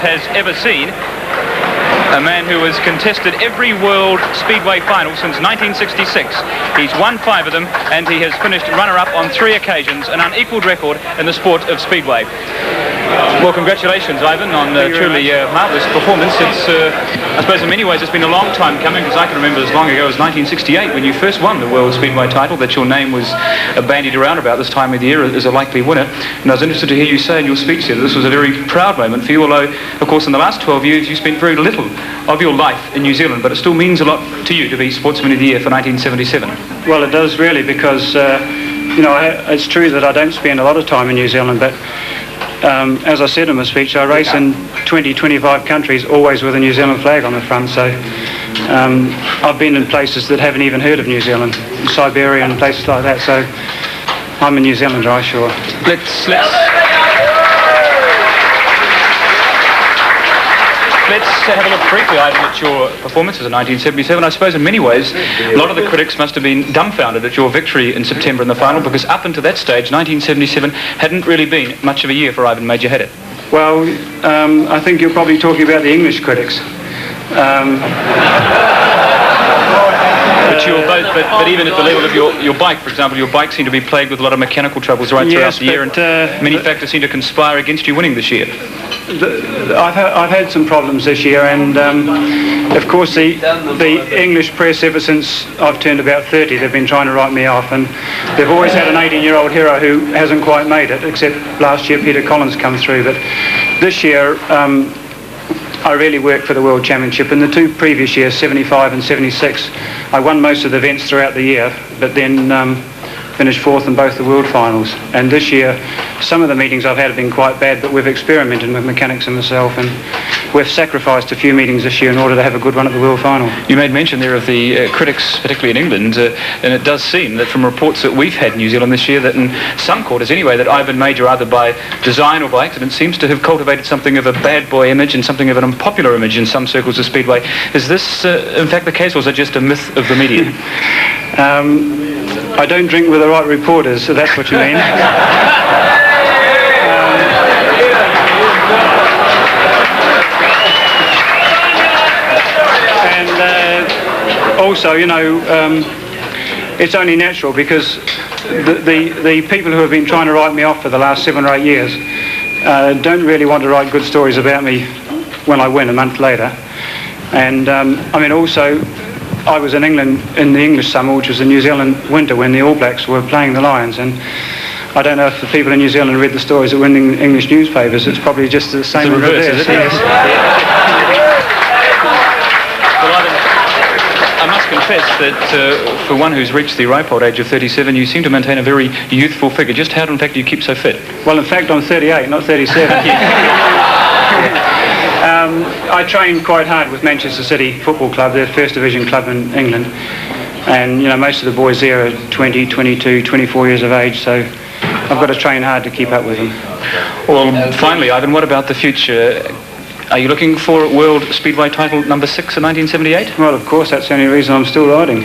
has ever seen. A man who has contested every World Speedway final since 1966. He's won 5 of them, and he has finished runner-up on 3 occasions, an unequalled record in the sport of Speedway. Well, congratulations, Ivan, on truly marvellous performance. It's, I suppose in many ways it's been a long time coming, because I can remember as long ago as 1968 when you first won the World Speedway title that your name was bandied around about this time of the year as a likely winner. And I was interested to hear you say in your speech there that this was a very proud moment for you, although, of course, in the last 12 years you spent very little of your life in New Zealand, but it still means a lot to you to be Sportsman of the Year for 1977. Well, it does really, because, you know, it's true that I don't spend a lot of time in New Zealand, but as I said in my speech, I race in 20-25 countries, always with a New Zealand flag on the front, so I've been in places that haven't even heard of New Zealand, Siberia and places like that, so I'm a New Zealander, I'm sure. Let's have a look briefly, Ivan, at your performances in 1977. I suppose in many ways, a lot of the critics must have been dumbfounded at your victory in September in the final, because up until that stage, 1977 hadn't really been much of a year for Ivan Major-Hadid. Well, I think you're probably talking about the English critics. But even at the level of your bike, for example, your bike seemed to be plagued with a lot of mechanical troubles right throughout the year, and many factors seem to conspire against you winning this year. I've had some problems this year, and of course the English press, ever since I've turned about 30, they've been trying to write me off, and they've always had an 18-year-old hero who hasn't quite made it, except last year Peter Collins come through. But this year I really worked for the World Championship. In the 2 previous years, 75 and 76, I won most of the events throughout the year, but then finished 4th in both the World Finals. And this year, some of the meetings I've had have been quite bad, but we've experimented with mechanics and myself, and we've sacrificed a few meetings this year in order to have a good run at the World Final. You made mention there of the critics, particularly in England, and it does seem that from reports that we've had in New Zealand this year, that in some quarters anyway, that Ivan Major, either by design or by accident, seems to have cultivated something of a bad boy image and something of an unpopular image in some circles of Speedway. Is this in fact the case, or is it just a myth of the media? I don't drink with the right reporters, so that's what you mean. And also, you know, it's only natural, because the people who have been trying to write me off for the last 7 or 8 years don't really want to write good stories about me when I win a month later. And I mean, also, I was in England in the English summer, which was the New Zealand winter, when the All Blacks were playing the Lions, and I don't know if the people in New Zealand read the stories that were in the English newspapers. It's probably just the same as reverse, is it? Yes. Well, I must confess that for one who's reached the ripe old age of 37, you seem to maintain a very youthful figure. Just how, in fact, do you keep so fit? Well, in fact, I'm 38, not 37. I train quite hard with Manchester City Football Club, their first division club in England, and you know, most of the boys there are 20, 22, 24 years of age, so I've got to train hard to keep up with them. Well, finally, Ivan, what about the future? Are you looking for World Speedway title number 6 in 1978? Well, of course, that's the only reason I'm still riding.